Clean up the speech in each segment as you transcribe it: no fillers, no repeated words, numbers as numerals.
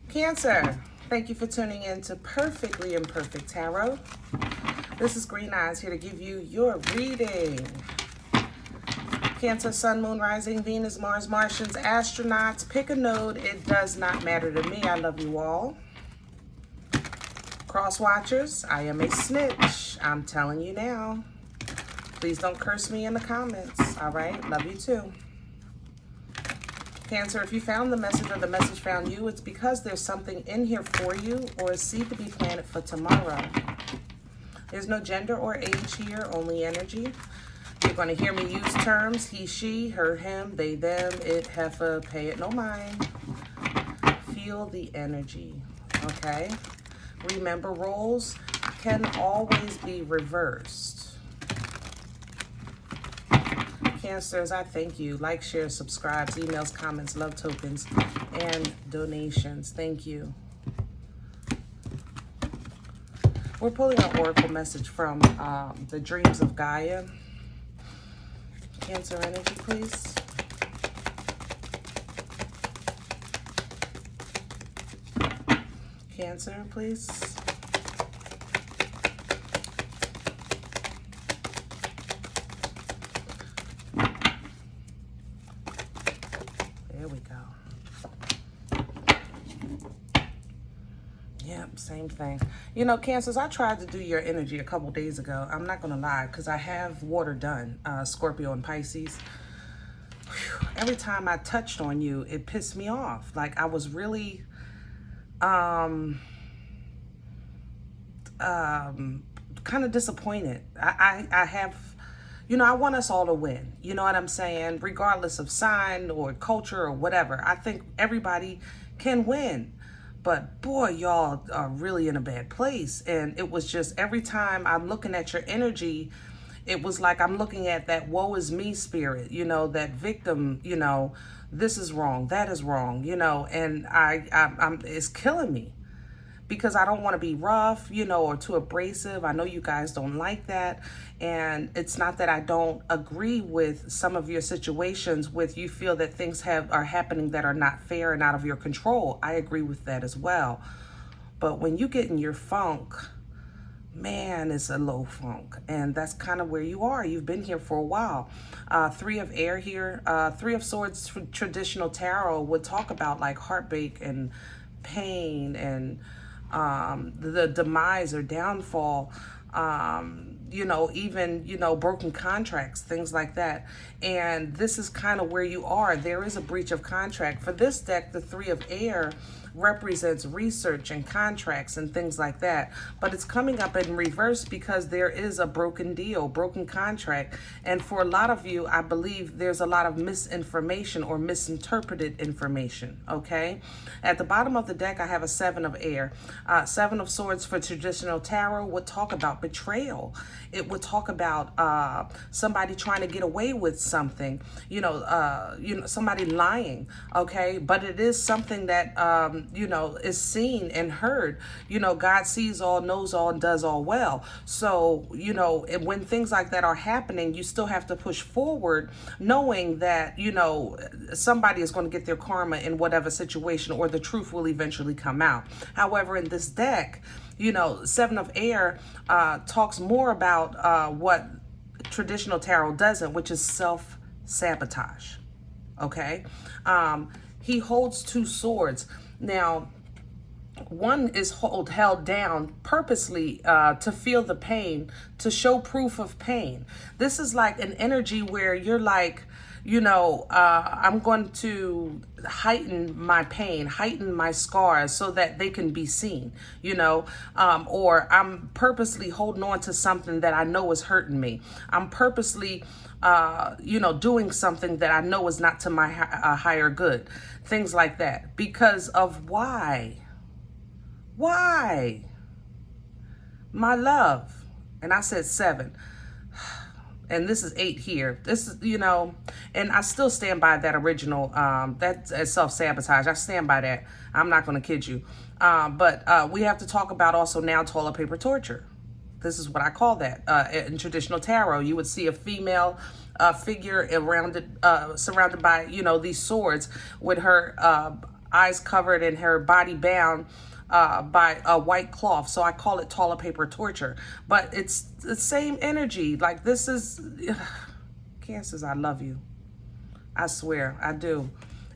Cancer, thank you for tuning in to Perfectly Imperfect Tarot. This is Green Eyes here to give you your reading. Cancer, Sun, Moon, Rising, Venus, Mars, Martians, astronauts, pick a node. It does not matter to me. I love you all. Cross watchers, I am a snitch. I'm telling you now. Please don't curse me in the comments. All right, love you too. Cancer, if you found the message or the message found you, it's because there's something in here for you or a seed to be planted for tomorrow. There's no gender or age here, only energy. You're going to hear me use terms he, she, her, him, they, them, it, heifer, pay it no mind. Feel the energy, okay? Remember, roles can always be reversed. Cancers, I thank you. Like, share, subscribes, emails, comments, love tokens, and donations. Thank you. We're pulling an oracle message from the dreams of Gaia. Cancer energy, please. Cancer, please. There we go. Yep, same thing. You know, Cancers, I tried to do your energy a couple days ago. I'm not going to lie, because I have water done, Scorpio and Pisces. Whew. Every time I touched on you, it pissed me off. Like, I was really, kind of disappointed. I have, you know, I want us all to win. You know what I'm saying? Regardless of sign or culture or whatever. I think everybody can win. But boy, y'all are really in a bad place. And it was just every time I'm looking at your energy, it was like I'm looking at that woe is me spirit, you know, that victim, you know, this is wrong, that is wrong, you know, and I'm it's killing me. Because I don't want to be rough, you know, or too abrasive. I know you guys don't like that. And it's not that I don't agree with some of your situations with you feel that things are happening that are not fair and out of your control. I agree with that as well. But when you get in your funk, man, it's a low funk. And that's kind of where you are. You've been here for a while. Three of air here. Three of swords, traditional tarot would talk about like heartbreak and pain and the demise or downfall, you know, even, you know, broken contracts, things like that. And this is kind of where you are. There is a breach of contract. For this deck, the Three of Air represents research and contracts and things like that. But it's coming up in reverse because there is a broken deal, broken contract. And for a lot of you, I believe there's a lot of misinformation or misinterpreted information, okay? At the bottom of the deck, I have a Seven of Air. Seven of Swords for traditional tarot would talk about betrayal. It would talk about somebody trying to get away with something, you know, somebody lying, okay? But it is something that, you know, is seen and heard. You know, God sees all, knows all, and does all well. So, you know, when things like that are happening, you still have to push forward knowing that, you know, somebody is going to get their karma in whatever situation or the truth will eventually come out. However, in this deck, you know, Seven of Air talks more about what traditional tarot doesn't, which is self-sabotage, okay? He holds two swords. Now, one is held down purposely to feel the pain, to show proof of pain. This is like an energy where you're like, you know, I'm going to heighten my pain, heighten my scars so that they can be seen, you know, or I'm purposely holding on to something that I know is hurting me. I'm purposely, you know, doing something that I know is not to my higher good, things like that. Because of why? Why? My love. And I said 7. And this is 8 here. This is, you know, and I still stand by that original, that's self-sabotage. I stand by that. I'm not going to kid you. But we have to talk about also now toilet paper torture. This is what I call that. In traditional tarot, you would see a female figure surrounded by, you know, these swords with her eyes covered and her body bound by a white cloth. So I call it toilet paper torture. But it's the same energy. Like, this is... Cancers, I love you. I swear, I do.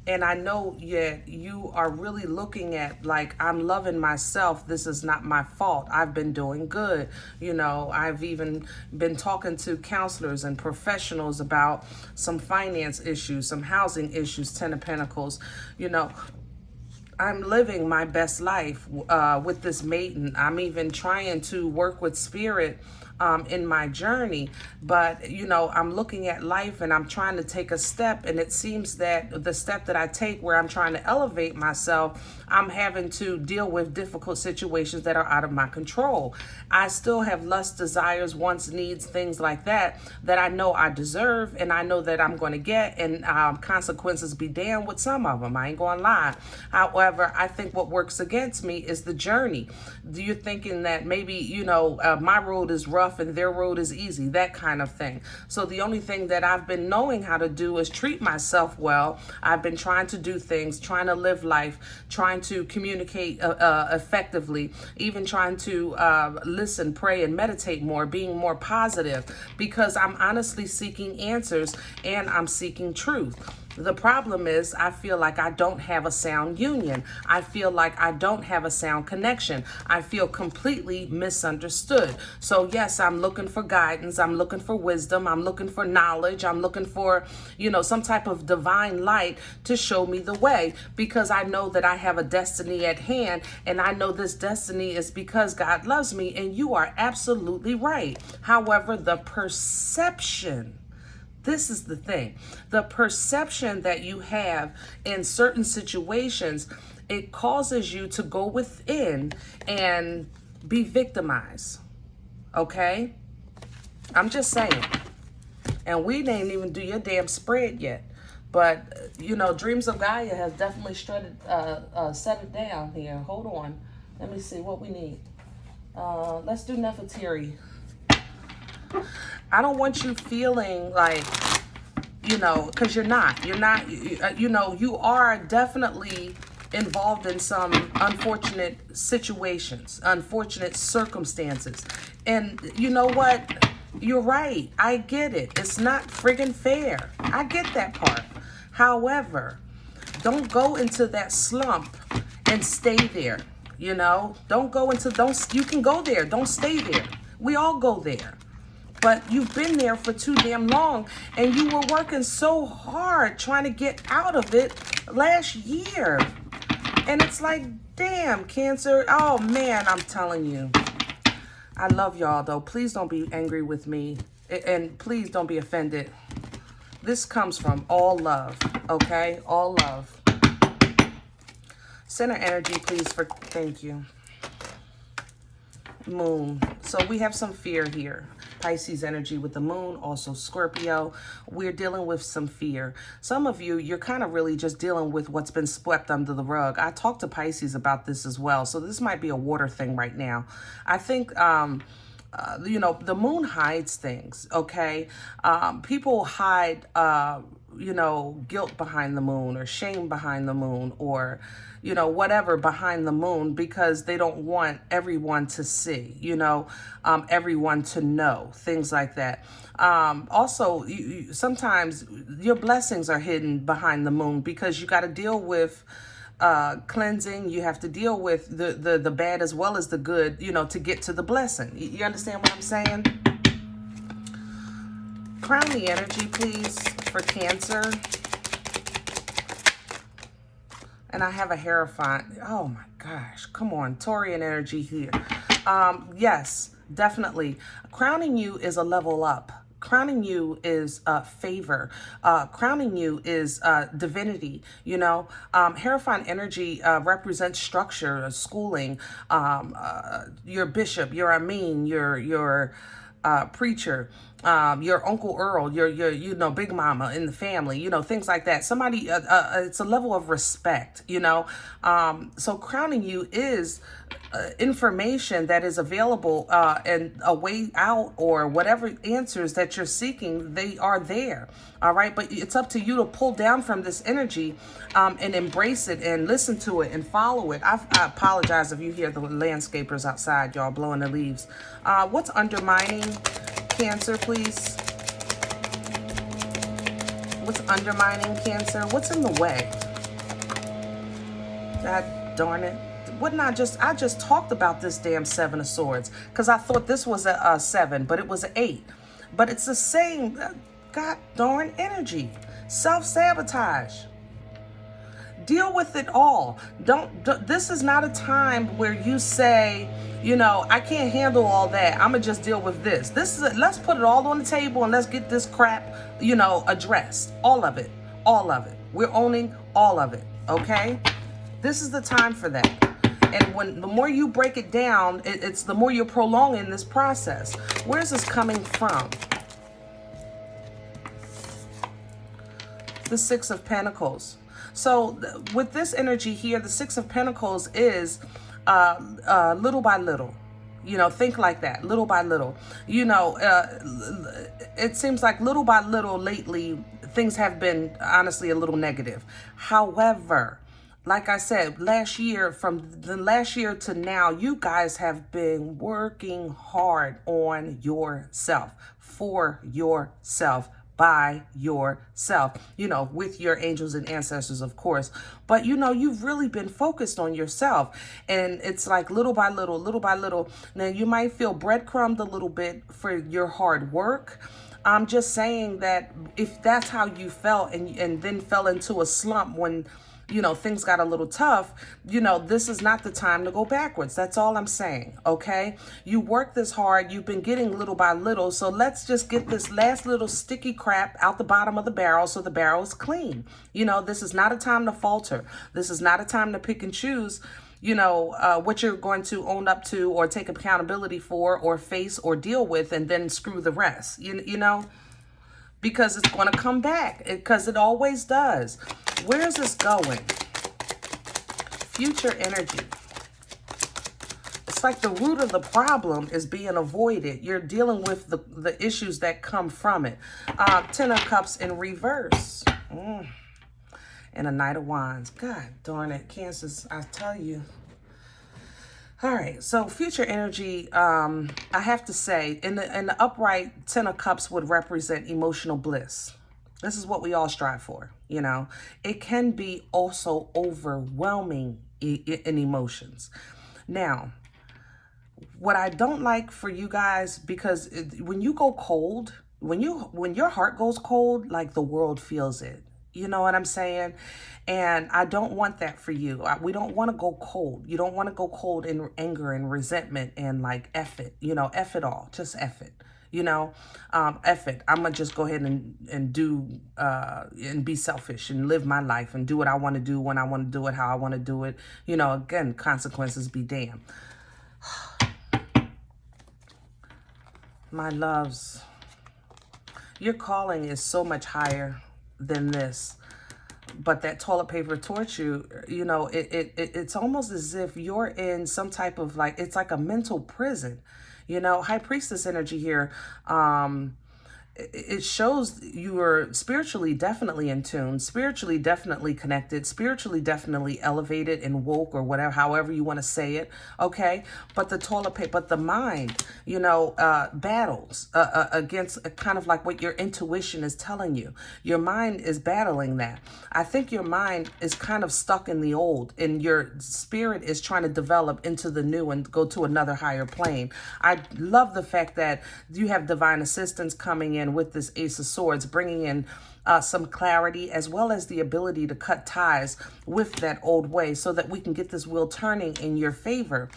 And I know yet you are really looking at, like, I'm loving myself. This is not my fault. I've been doing good. You know, I've even been talking to counselors and professionals about some finance issues, some housing issues, Ten of Pentacles. You know, I'm living my best life with this maiden. I'm even trying to work with spirit in my journey, but you know, I'm looking at life and I'm trying to take a step, and it seems that the step that I take where I'm trying to elevate myself, I'm having to deal with difficult situations that are out of my control. I still have lust, desires, wants, needs, things like that I know I deserve, and I know that I'm going to get, and consequences be damned with some of them. I ain't going to lie. However, I think what works against me is the journey. You're thinking that maybe, you know, my road is rough and their road is easy, that kind of thing. So the only thing that I've been knowing how to do is treat myself well. I've been trying to do things, trying to live life, trying to communicate effectively, even trying to listen, pray, and meditate more, being more positive, because I'm honestly seeking answers and I'm seeking truth. The problem is I feel like I don't have a sound union. I feel like I don't have a sound connection. I feel completely misunderstood. So yes, I'm looking for guidance. I'm looking for wisdom. I'm looking for knowledge. I'm looking for, you know, some type of divine light to show me the way, because I know that I have a destiny at hand, and I know this destiny is because God loves me, and you are absolutely right. However, the perception, this is the thing. The perception that you have in certain situations, it causes you to go within and be victimized. Okay? I'm just saying. And we didn't even do your damn spread yet. But, you know, Dreams of Gaia has definitely set it down here. Hold on. Let me see what we need. Let's do Nefertiti. I don't want you feeling like, you know, because you're not, you know, you are definitely involved in some unfortunate situations, unfortunate circumstances. And you know what? You're right. I get it. It's not friggin' fair. I get that part. However, don't go into that slump and stay there. You know, you can go there. Don't stay there. We all go there. But you've been there for too damn long, and you were working so hard trying to get out of it last year. And it's like, damn, Cancer. Oh, man, I'm telling you. I love y'all, though. Please don't be angry with me, and please don't be offended. This comes from all love, okay? All love. Center energy, please, thank you. Moon. So we have some fear here. Pisces energy with the moon, also Scorpio. We're dealing with some fear. Some of you, you're kind of really just dealing with what's been swept under the rug. I talked to Pisces about this as well. So this might be a water thing right now. I think, you know, the moon hides things, okay? People hide, you know, guilt behind the moon, or shame behind the moon, or, you know, whatever behind the moon, because they don't want everyone to see, you know, everyone to know, things like that. Also, sometimes your blessings are hidden behind the moon, because you got to deal with cleansing. You have to deal with the bad as well as the good, you know, to get to the blessing. You understand what I'm saying? Crown the energy, please, for Cancer. And I have a Hierophant. Oh my gosh. Come on. Taurian energy here. Yes, definitely. Crowning you is a level up. Crowning you is favor. Crowning you is divinity, you know. Hierophant energy represents structure, schooling, your bishop, your Amin, your preacher, your Uncle Earl, your you know, Big Mama in the family, you know, things like that. Somebody, it's a level of respect, you know. So crowning you is information that is available and a way out or whatever answers that you're seeking, they are there. All right. But it's up to you to pull down from this energy and embrace it and listen to it and follow it. I apologize if you hear the landscapers outside, y'all, blowing the leaves. What's undermining Cancer, please? What's undermining Cancer? What's in the way? God darn it. Wouldn't I just talked about this damn Seven of Swords because I thought this was a 7, but it was an 8. But it's the same god darn energy. Self-sabotage. Deal with it all. This is not a time where you say, you know, I can't handle all that. I'm going to just deal with this. Let's put it all on the table and let's get this crap, you know, addressed. All of it. All of it. We're owning all of it. Okay? This is the time for that. And when the more you break it down, it's the more you're prolonging this process. Where's this coming from? The Six of Pentacles. So with this energy here, the Six of Pentacles is little by little. You know, think like that, little by little. You know, it seems like little by little lately, things have been honestly a little negative. However, like I said, from the last year to now, you guys have been working hard on yourself, for yourself, by yourself, you know, with your angels and ancestors, of course. But, you know, you've really been focused on yourself. And it's like little by little, little by little. Now, you might feel breadcrumbed a little bit for your hard work. I'm just saying that if that's how you felt and then fell into a slump when, you know, things got a little tough, you know, this is not the time to go backwards. That's all I'm saying, okay? You work this hard. You've been getting little by little. So let's just get this last little sticky crap out the bottom of the barrel so the barrel is clean. You know, this is not a time to falter. This is not a time to pick and choose, you know, what you're going to own up to or take accountability for or face or deal with and then screw the rest, you know? Because it's going to come back, because it always does. Where is this going? Future energy. It's like the root of the problem is being avoided. You're dealing with the issues that come from it. 10 of Cups in reverse. And a Knight of Wands. God darn it, Cancers, I tell you. All right, so future energy, I have to say, in the upright, 10 of Cups would represent emotional bliss. This is what we all strive for, you know. It can be also overwhelming in emotions. Now, what I don't like for you guys, because when you go cold, when your heart goes cold, like the world feels it. You know what I'm saying? And I don't want that for you. We don't want to go cold. You don't want to go cold in anger and resentment and like F it, you know, F it all. Just F it, you know, F it. I'm going to just go ahead and do and be selfish and live my life and do what I want to do when I want to do it, how I want to do it. You know, again, consequences be damned. My loves, your calling is so much higher than this. But that toilet paper torture, you know, it's almost as if you're in some type of like, it's like a mental prison, you know. High Priestess energy here. It shows you are spiritually definitely in tune, spiritually definitely connected, spiritually definitely elevated and woke or whatever, however you want to say it, okay? But the toilet paper, but the mind, you know, battles against kind of like what your intuition is telling you. Your mind is battling that. I think your mind is kind of stuck in the old and your spirit is trying to develop into the new and go to another higher plane. I love the fact that you have divine assistance coming in with this Ace of Swords, bringing in some clarity as well as the ability to cut ties with that old way so that we can get this wheel turning in your favor.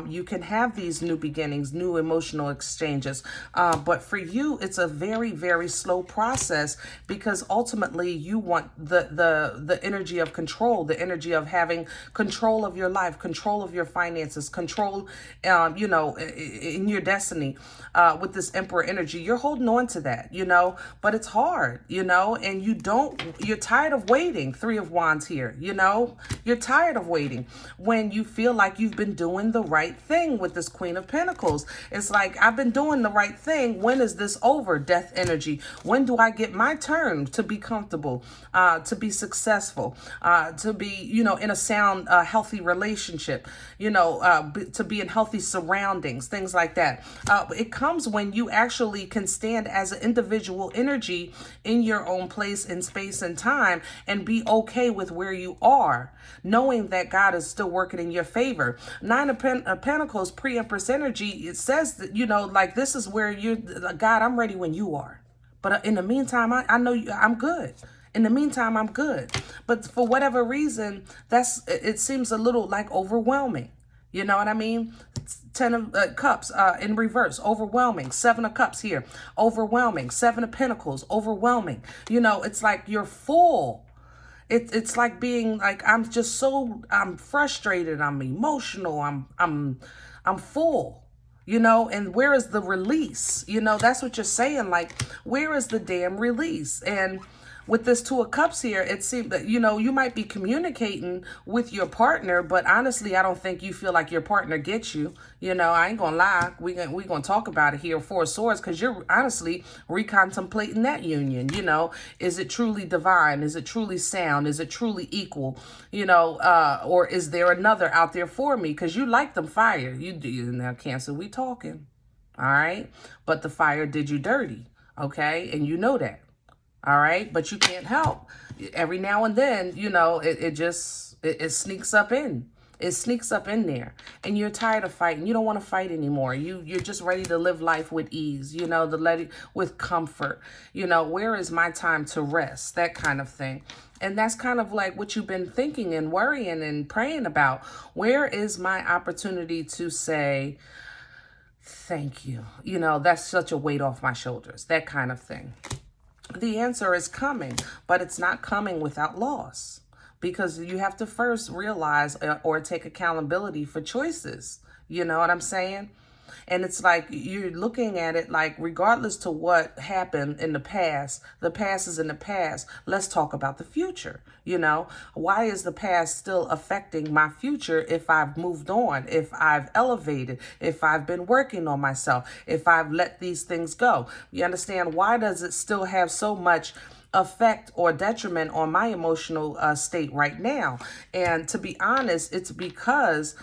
You can have these new beginnings, new emotional exchanges, but for you, it's a very, very slow process because ultimately you want the energy of control, the energy of having control of your life, control of your finances, control, you know, in your destiny with this Emperor energy. You're holding on to that, you know, but it's hard, you know. know, and you're tired of waiting. 3 of Wands here, you know, you're tired of waiting when you feel like you've been doing the right thing with this Queen of Pentacles. It's like, I've been doing the right thing. When is this over? Death energy. When do I get my turn to be comfortable, to be successful, to be, you know, in a sound, healthy relationship, you know, to be in healthy surroundings, things like that. It comes when you actually can stand as an individual energy in your own place in space and time and be okay with where you are, knowing that God is still working in your favor. 9 of Pentacles, pre-Empress energy, it says that, you know, like, this is where you're, God, I'm ready when you are. But in the meantime, I know I'm good. In the meantime, I'm good. But for whatever reason, it seems a little like overwhelming. You know what I mean? 10 of Cups in reverse, overwhelming. 7 of Cups here, overwhelming. 7 of Pentacles, overwhelming. You know, it's like you're full. It's like being like, I'm frustrated, I'm emotional, I'm full. You know, and where is the release? You know, that's what you're saying. Like, where is the damn release? And with this 2 of Cups here, it seems that, you know, you might be communicating with your partner, but honestly, I don't think you feel like your partner gets you. You know, I ain't gonna lie. We gonna talk about it here, 4 of Swords, because you're honestly recontemplating that union. You know, is it truly divine? Is it truly sound? Is it truly equal? You know, or is there another out there for me? Because you like them fire. You do. Now, Cancer, we talking. All right. But the fire did you dirty. Okay. And you know that. All right. But you can't help. Every now and then, you know, it sneaks up in. It sneaks up in there, and you're tired of fighting. You don't want to fight anymore. You're just ready to live life with ease, you know, with comfort. You know, where is my time to rest? That kind of thing. And that's kind of like what you've been thinking and worrying and praying about. Where is my opportunity to say, thank you? You know, that's such a weight off my shoulders, that kind of thing. The answer is coming, but it's not coming without loss. Because you have to first realize or take accountability for choices. You know what I'm saying? And it's like you're looking at it like, regardless to what happened in the past is in the past. Let's talk about the future. You know, why is the past still affecting my future if I've moved on, if I've elevated, if I've been working on myself, if I've let these things go? You understand? Why does it still have so much effect or detriment on my emotional state right now? And to be honest, it's because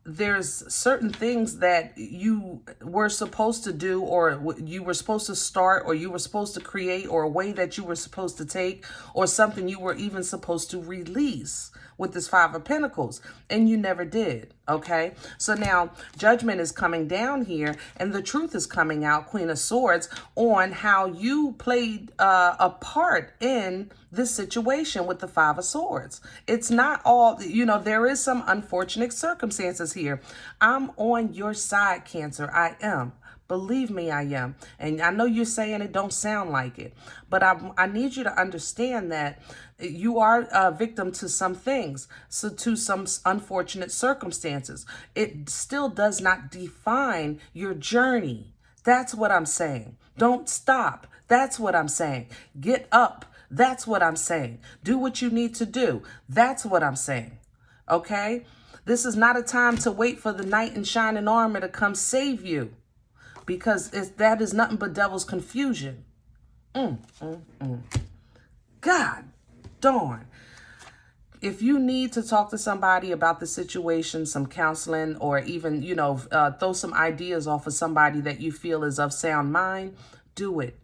there's certain things that you were supposed to do, or you were supposed to start, or you were supposed to create, or a way that you were supposed to take, or something you were even supposed to release with this 5 of Pentacles, and you never did. Okay, so now judgment is coming down here, and the truth is coming out, Queen of Swords, on how you played a part in this situation with the 5 of Swords. It's not all, you know, there is some unfortunate circumstances here. I'm on your side, Cancer. I am. Believe me, I am. And I know you're saying it don't sound like it, but I need you to understand that you are a victim to some things, so to some unfortunate circumstances. It still does not define your journey. That's what I'm saying. Don't stop. That's what I'm saying. Get up. That's what I'm saying. Do what you need to do. That's what I'm saying. Okay? This is not a time to wait for the knight in shining armor to come save you, because that is nothing but devil's confusion. God darn. If you need to talk to somebody about the situation, some counseling, or even, you know, throw some ideas off of somebody that you feel is of sound mind, do it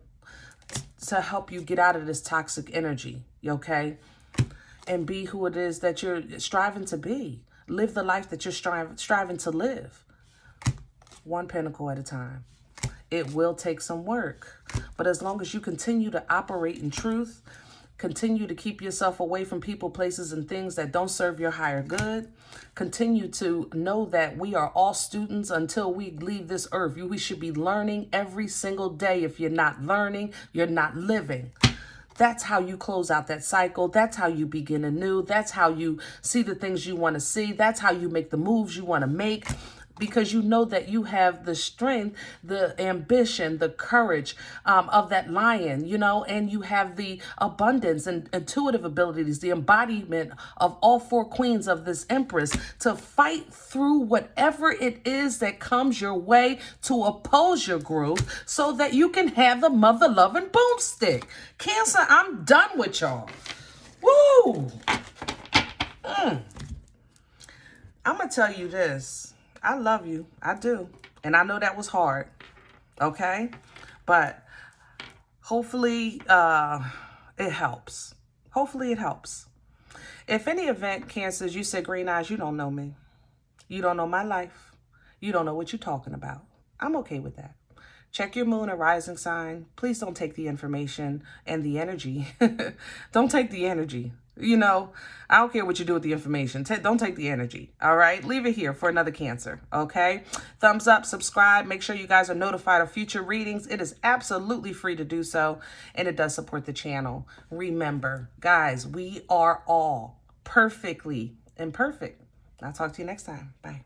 to help you get out of this toxic energy, okay? And be who it is that you're striving to be. Live the life that you're striving to live. 1 pentacle at a time. It will take some work, but as long as you continue to operate in truth, continue to keep yourself away from people, places, and things that don't serve your higher good, continue to know that we are all students until we leave this earth. We should be learning every single day. If you're not learning, you're not living. That's how you close out that cycle. That's how you begin anew. That's how you see the things you want to see. That's how you make the moves you want to make. because you know that you have the strength, the ambition, the courage of that lion, you know, and you have the abundance and intuitive abilities, the embodiment of all four queens of this empress to fight through whatever it is that comes your way to oppose your growth so that you can have the mother-loving boomstick. Cancer, I'm done with y'all. Woo! I'm going to tell you this. I love you. I do. And I know that was hard. Okay? But hopefully it helps. Hopefully it helps. If any event, Cancers, you said green eyes, you don't know me. You don't know my life. You don't know what you're talking about. I'm okay with that. Check your moon and rising sign. Please don't take the information and the energy. Don't take the energy. You know, I don't care what you do with the information. Don't take the energy. All right. Leave it here for another Cancer. Okay. Thumbs up, subscribe. Make sure you guys are notified of future readings. It is absolutely free to do so. And it does support the channel. Remember, guys, we are all perfectly imperfect. I'll talk to you next time. Bye.